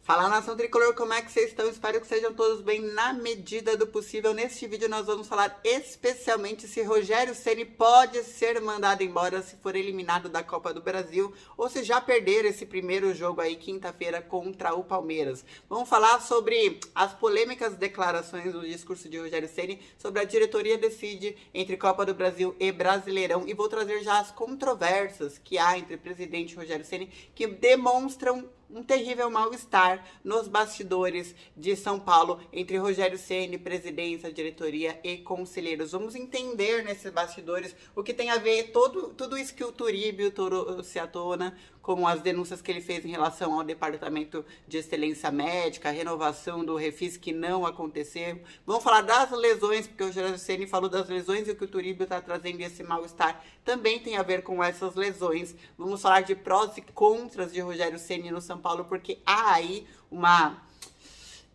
Fala, nação tricolor, como é que vocês estão? Espero que sejam todos bem na medida do possível. Neste vídeo nós vamos falar especialmente se Rogério Ceni pode ser mandado embora se for eliminado da Copa do Brasil ou se já perder esse primeiro jogo aí quinta-feira contra o Palmeiras. Vamos falar sobre as polêmicas declarações do discurso de Rogério Ceni sobre a diretoria decide entre Copa do Brasil e Brasileirão e vou trazer já as controvérsias que há entre o presidente Rogério Ceni que demonstram um terrível mal-estar nos bastidores de São Paulo entre Rogério Ceni, presidência, diretoria e conselheiros. Vamos entender nesses bastidores o que tem a ver tudo isso que o Turíbio trouxe à tona, como as denúncias que ele fez em relação ao Departamento de Excelência Médica, a renovação do Refis que não aconteceu. Vamos falar das lesões, porque o Rogério Ceni falou das lesões e o que o Turíbio está trazendo esse mal-estar também tem a ver com essas lesões. Vamos falar de prós e contras de Rogério Ceni no São Paulo, porque há aí uma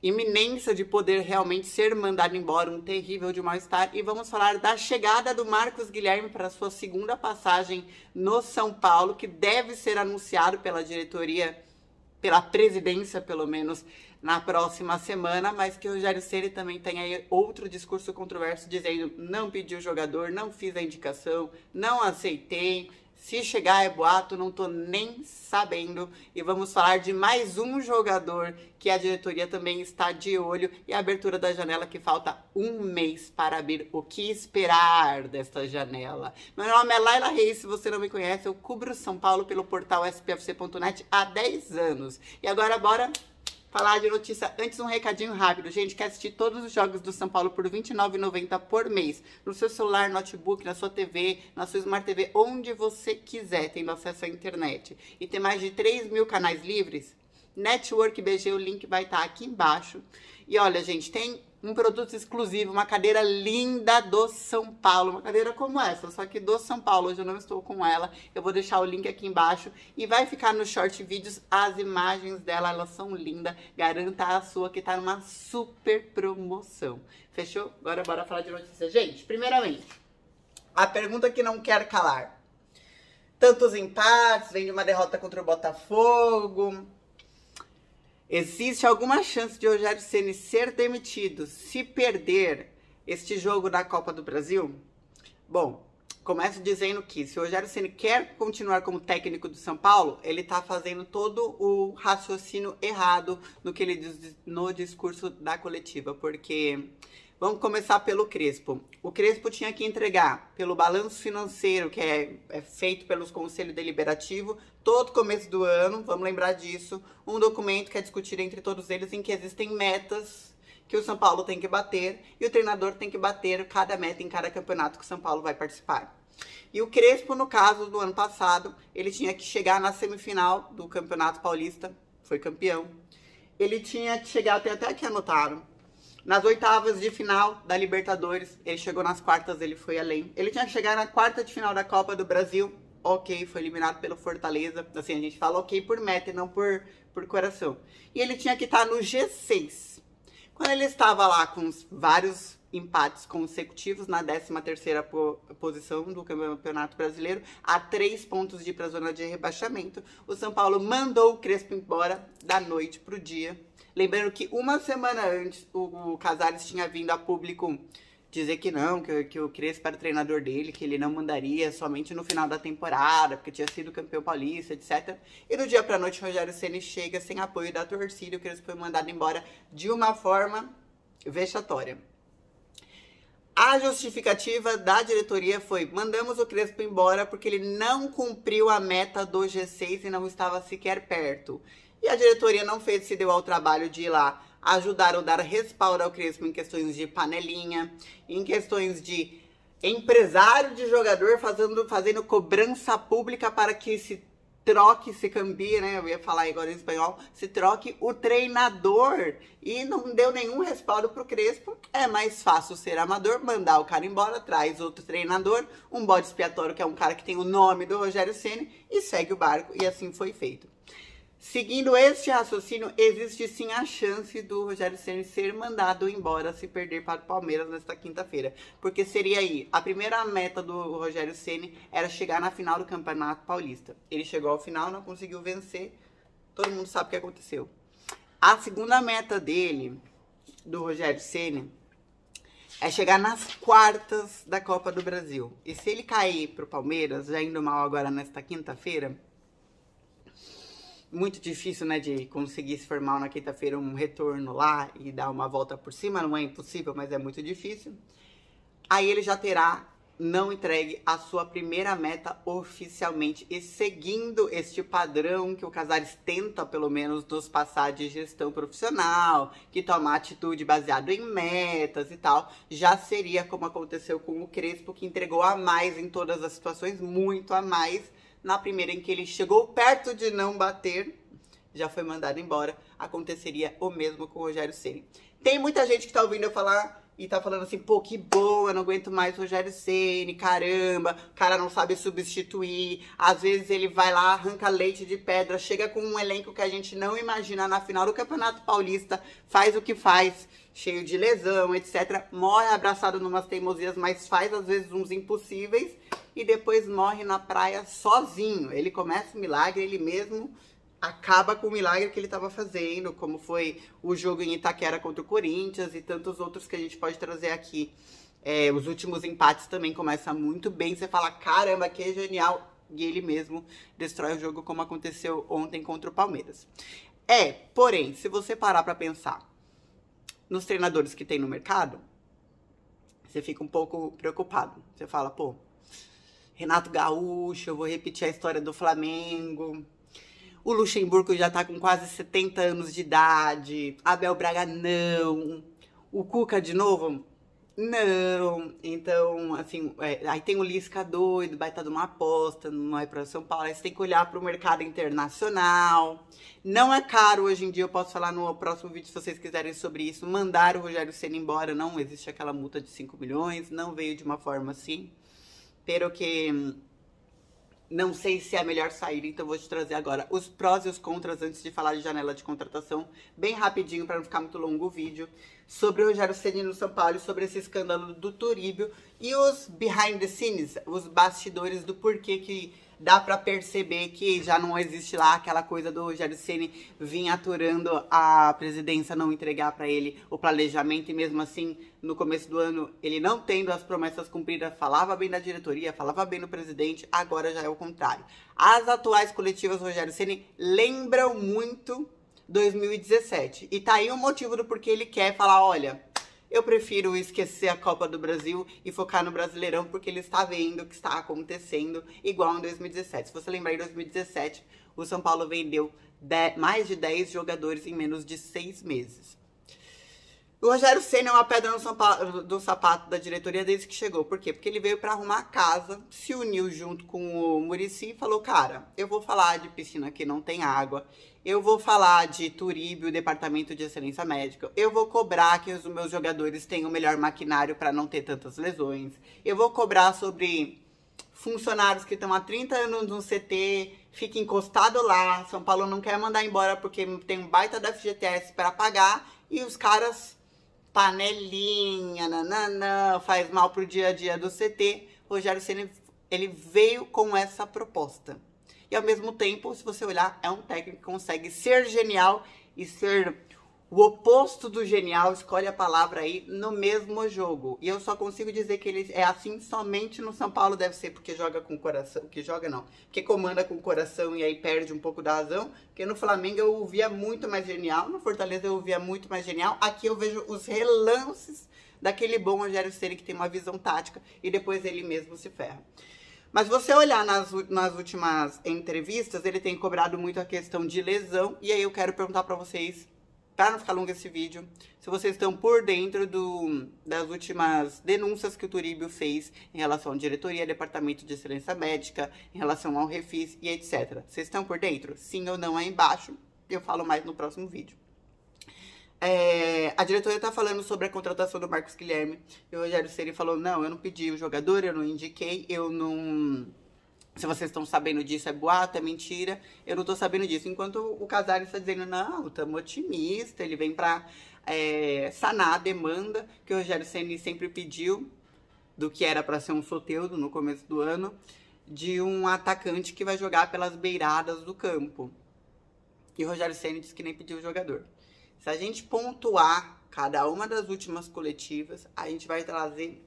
iminência de poder realmente ser mandado embora, um terrível de mal-estar. E vamos falar da chegada do Marcos Guilherme para sua segunda passagem no São Paulo, que deve ser anunciado pela diretoria, pela presidência pelo menos, na próxima semana, mas que o Rogério Ceni também tem aí outro discurso controverso, dizendo não pedi o jogador, não fiz a indicação, não aceitei. Se chegar é boato, não tô nem sabendo. E vamos falar de mais um jogador que a diretoria também está de olho. E a abertura da janela que falta um mês para abrir. O que esperar desta janela? Meu nome é Laila Reis, se você não me conhece, eu cubro São Paulo pelo portal spfc.net há 10 anos. E agora bora falar de notícia. Antes, um recadinho rápido. Gente, quer assistir todos os jogos do São Paulo por R$ 29,90 por mês. No seu celular, notebook, na sua TV, na sua Smart TV, onde você quiser, tendo acesso à internet. E tem mais de 3 mil canais livres. Network BG, o link vai estar aqui embaixo. E olha, gente, tem um produto exclusivo, uma cadeira linda do São Paulo. Uma cadeira como essa, só que do São Paulo. Hoje eu não estou com ela. Eu vou deixar o link aqui embaixo. E vai ficar no short vídeos as imagens dela. Elas são lindas. Garanta a sua que tá numa super promoção. Fechou? Agora bora falar de notícia. Gente, primeiramente, a pergunta que não quer calar. Tantos empates, vem de uma derrota contra o Botafogo. Existe alguma chance de Rogério Ceni ser demitido se perder este jogo da Copa do Brasil? Bom, começo dizendo que se o Rogério Ceni quer continuar como técnico do São Paulo, ele está fazendo todo o raciocínio errado no que ele diz no discurso da coletiva, porque vamos começar pelo Crespo. O Crespo tinha que entregar pelo balanço financeiro, que é feito pelos Conselhos Deliberativos, todo começo do ano, vamos lembrar disso, um documento que é discutido entre todos eles, em que existem metas que o São Paulo tem que bater e o treinador tem que bater cada meta em cada campeonato que o São Paulo vai participar. E o Crespo, no caso do ano passado, ele tinha que chegar na semifinal do Campeonato Paulista, foi campeão. Ele tinha que chegar, até aqui anotaram, nas oitavas de final da Libertadores, ele chegou nas quartas, ele foi além. Ele tinha que chegar na quarta de final da Copa do Brasil, ok, foi eliminado pelo Fortaleza. Assim, a gente fala ok por meta e não por coração. E ele tinha que estar no G6. Quando ele estava lá com vários empates consecutivos na 13ª posição do Campeonato Brasileiro, a 3 pontos de ir para a zona de rebaixamento, o São Paulo mandou o Crespo embora da noite para o dia. Lembrando que uma semana antes o Casares tinha vindo a público dizer que não, que o Crespo era o treinador dele, que ele não mandaria somente no final da temporada, porque tinha sido campeão paulista, etc. E do dia pra noite o Rogério Ceni chega sem apoio da torcida e o Crespo foi mandado embora de uma forma vexatória. A justificativa da diretoria foi: mandamos o Crespo embora porque ele não cumpriu a meta do G6 e não estava sequer perto. E a diretoria não se deu ao trabalho de ir lá ajudar ou dar respaldo ao Crespo em questões de panelinha, em questões de empresário de jogador fazendo cobrança pública para que se troque, se cambie, né? Eu ia falar agora em espanhol, se troque o treinador. E não deu nenhum respaldo pro Crespo. É mais fácil ser amador, mandar o cara embora, traz outro treinador, um bode expiatório, que é um cara que tem o nome do Rogério Ceni, e segue o barco. E assim foi feito. Seguindo este raciocínio, existe sim a chance do Rogério Ceni ser mandado embora se perder para o Palmeiras nesta quinta-feira. Porque seria aí, a primeira meta do Rogério Ceni era chegar na final do Campeonato Paulista. Ele chegou ao final, não conseguiu vencer, todo mundo sabe o que aconteceu. A segunda meta dele, do Rogério Ceni, é chegar nas quartas da Copa do Brasil. E se ele cair pro Palmeiras, já indo mal agora nesta quinta-feira, muito difícil, né, de conseguir, se for mal na quinta-feira, um retorno lá e dar uma volta por cima. Não é impossível, mas é muito difícil. Aí ele já terá não entregue a sua primeira meta oficialmente e seguindo este padrão que o Casares tenta, pelo menos, nos passar de gestão profissional, que toma atitude baseado em metas e tal, já seria como aconteceu com o Crespo, que entregou a mais em todas as situações, muito a mais. Na primeira em que ele chegou perto de não bater, já foi mandado embora. Aconteceria o mesmo com o Rogério Ceni. Tem muita gente que tá ouvindo eu falar e tá falando assim, pô, que bom, eu não aguento mais o Rogério Ceni, caramba, o cara não sabe substituir, às vezes ele vai lá, arranca leite de pedra, chega com um elenco que a gente não imagina na final do Campeonato Paulista, faz o que faz, cheio de lesão, etc, morre abraçado numas teimosias, mas faz às vezes uns impossíveis e depois morre na praia sozinho. Ele começa o milagre, ele mesmo acaba com o milagre que ele estava fazendo, como foi o jogo em Itaquera contra o Corinthians e tantos outros que a gente pode trazer aqui. Os últimos empates também começam muito bem, você fala, caramba, que genial, e ele mesmo destrói o jogo como aconteceu ontem contra o Palmeiras. Porém, se você parar para pensar nos treinadores que tem no mercado, você fica um pouco preocupado. Você fala, pô, Renato Gaúcho, eu vou repetir a história do Flamengo. O Luxemburgo já tá com quase 70 anos de idade. Abel Braga, não. O Cuca, de novo, não. Então, assim, aí tem o Lisca doido, vai estar de uma aposta, não é para São Paulo. Aí você tem que olhar para o mercado internacional. Não é caro hoje em dia, eu posso falar no próximo vídeo, se vocês quiserem sobre isso. Mandar o Rogério Ceni embora, não existe aquela multa de 5 milhões, não veio de uma forma assim. Pero que não sei se é a melhor saída, então vou te trazer agora os prós e os contras antes de falar de janela de contratação, bem rapidinho para não ficar muito longo o vídeo, sobre o Rogério Ceni no São Paulo, sobre esse escândalo do Turíbio e os behind the scenes, os bastidores do porquê que dá pra perceber que já não existe lá aquela coisa do Rogério Ceni vir aturando a presidência, não entregar pra ele o planejamento, e mesmo assim, no começo do ano, ele não tendo as promessas cumpridas, falava bem da diretoria, falava bem do presidente, agora já é o contrário. As atuais coletivas do Rogério Ceni lembram muito 2017, e tá aí o motivo do porquê ele quer falar, olha, eu prefiro esquecer a Copa do Brasil e focar no Brasileirão, porque ele está vendo o que está acontecendo, igual em 2017. Se você lembrar, em 2017, o São Paulo vendeu mais de 10 jogadores em menos de 6 meses. O Rogério Ceni é uma pedra do sapato da diretoria desde que chegou. Por quê? Porque ele veio para arrumar a casa, se uniu junto com o Muricy e falou, cara, eu vou falar de piscina que não tem água, eu vou falar de Turíbio, Departamento de Excelência Médica, eu vou cobrar que os meus jogadores tenham o melhor maquinário para não ter tantas lesões, eu vou cobrar sobre funcionários que estão há 30 anos no CT, fica encostado lá, São Paulo não quer mandar embora porque tem um baita da FGTS para pagar, e os caras, panelinha, nananã, faz mal pro dia a dia do CT. O Rogério Ceni, ele veio com essa proposta. E ao mesmo tempo, se você olhar, é um técnico que consegue ser genial e ser o oposto do genial, escolhe a palavra aí, no mesmo jogo. E eu só consigo dizer que ele é assim somente no São Paulo, deve ser porque joga com o coração, que joga não, porque comanda com o coração e aí perde um pouco da razão, porque no Flamengo eu ouvia muito mais genial, no Fortaleza eu ouvia muito mais genial, aqui eu vejo os relances daquele bom Rogério Ceni que tem uma visão tática e depois ele mesmo se ferra. Mas você olhar nas últimas entrevistas, ele tem cobrado muito a questão de lesão, e aí eu quero perguntar pra vocês, para não ficar longo esse vídeo, se vocês estão por dentro das últimas denúncias que o Turíbio fez em relação à diretoria, Departamento de Excelência Médica, em relação ao Refis e etc. Vocês estão por dentro? Sim ou não aí embaixo, eu falo mais no próximo vídeo. A diretoria tá falando sobre a contratação do Marcos Guilherme, e o Rogério Ceni falou, não, eu não pedi o jogador, eu não indiquei, eu não... Se vocês estão sabendo disso, é boato, é mentira, eu não tô sabendo disso. Enquanto o Casares está dizendo, não, estamos otimistas, ele vem para sanar a demanda que o Rogério Ceni sempre pediu, do que era para ser um Soteldo no começo do ano, de um atacante que vai jogar pelas beiradas do campo. E o Rogério Ceni disse que nem pediu o jogador. Se a gente pontuar cada uma das últimas coletivas, a gente vai trazer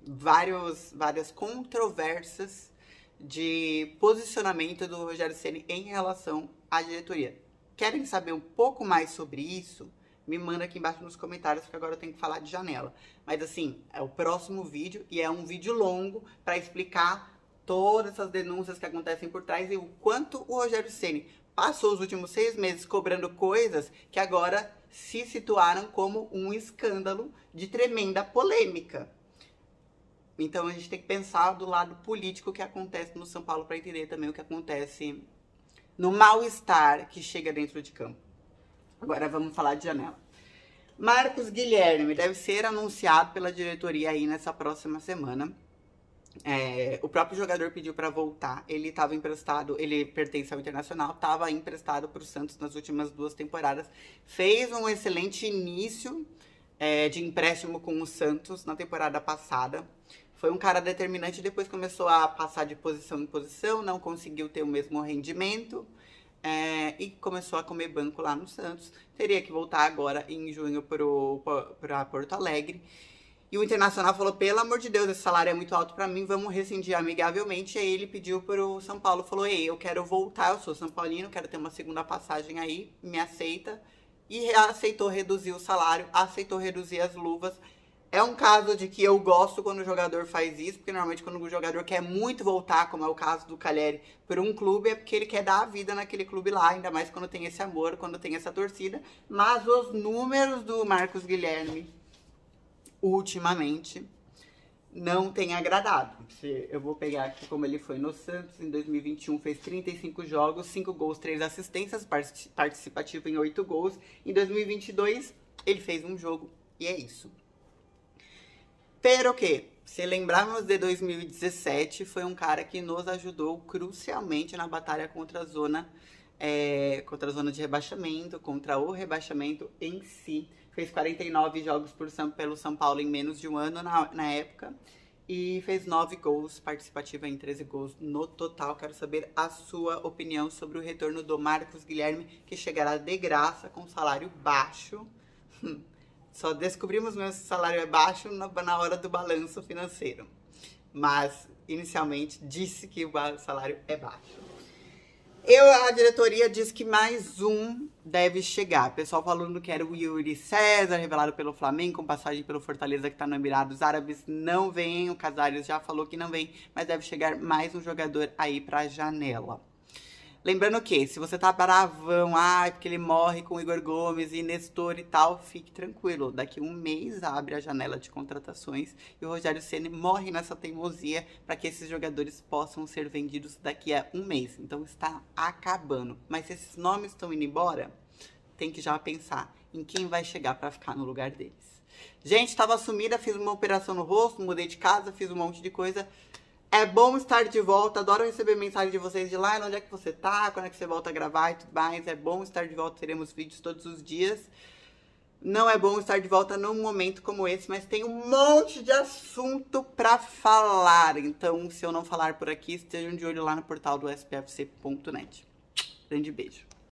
várias controvérsias de posicionamento do Rogério Ceni em relação à diretoria. Querem saber um pouco mais sobre isso? Me manda aqui embaixo nos comentários, porque agora eu tenho que falar de janela. Mas assim, é o próximo vídeo e é um vídeo longo para explicar todas essas denúncias que acontecem por trás e o quanto o Rogério Ceni passou os últimos 6 meses cobrando coisas que agora se situaram como um escândalo de tremenda polêmica. Então a gente tem que pensar do lado político que acontece no São Paulo para entender também o que acontece no mal-estar que chega dentro de campo. Agora vamos falar de janela. Marcos Guilherme deve ser anunciado pela diretoria aí nessa próxima semana. O próprio jogador pediu para voltar. Ele estava emprestado, ele pertence ao Internacional, estava emprestado para o Santos nas últimas 2 temporadas. Fez um excelente início de empréstimo com o Santos na temporada passada. Foi um cara determinante, depois começou a passar de posição em posição, não conseguiu ter o mesmo rendimento e começou a comer banco lá no Santos. Teria que voltar agora em junho para Porto Alegre. E o Internacional falou, pelo amor de Deus, esse salário é muito alto pra mim, vamos rescindir amigavelmente. E aí ele pediu pro São Paulo, falou, ei, eu quero voltar, eu sou São Paulino, quero ter uma segunda passagem aí, me aceita. E aceitou reduzir o salário, aceitou reduzir as luvas. É um caso de que eu gosto quando o jogador faz isso, porque normalmente quando o jogador quer muito voltar, como é o caso do Calleri, por um clube, é porque ele quer dar a vida naquele clube lá, ainda mais quando tem esse amor, quando tem essa torcida. Mas os números do Marcos Guilherme, ultimamente, não tem agradado. Eu vou pegar aqui como ele foi no Santos, em 2021 fez 35 jogos, 5 gols, 3 assistências, participativo em 8 gols. Em 2022, ele fez um jogo e é isso. Pero que, se lembrarmos de 2017, foi um cara que nos ajudou crucialmente na batalha contra a zona de rebaixamento, contra o rebaixamento em si. Fez 49 jogos pelo São Paulo em menos de um ano na época. E fez 9 gols, participativa em 13 gols no total. Quero saber a sua opinião sobre o retorno do Marcos Guilherme, que chegará de graça com salário baixo. Só descobrimos mesmo que o salário é baixo na hora do balanço financeiro. Mas, inicialmente, disse que o salário é baixo. A diretoria diz que mais um deve chegar. O pessoal falando que era o Yuri César, revelado pelo Flamengo, com passagem pelo Fortaleza, que está no Emirados Árabes. Não vem, o Casares já falou que não vem, mas deve chegar mais um jogador aí pra janela. Lembrando que, se você tá bravão, porque ele morre com o Igor Gomes e Nestor e tal, fique tranquilo. Daqui um mês abre a janela de contratações e o Rogério Ceni morre nessa teimosia para que esses jogadores possam ser vendidos daqui a um mês. Então está acabando. Mas se esses nomes estão indo embora, tem que já pensar em quem vai chegar para ficar no lugar deles. Gente, tava sumida, fiz uma operação no rosto, mudei de casa, fiz um monte de coisa. É bom estar de volta, adoro receber mensagem de vocês de lá, onde é que você tá, quando é que você volta a gravar e tudo mais. É bom estar de volta, teremos vídeos todos os dias. Não é bom estar de volta num momento como esse, mas tem um monte de assunto pra falar. Então, se eu não falar por aqui, estejam de olho lá no portal do spfc.net. Grande beijo.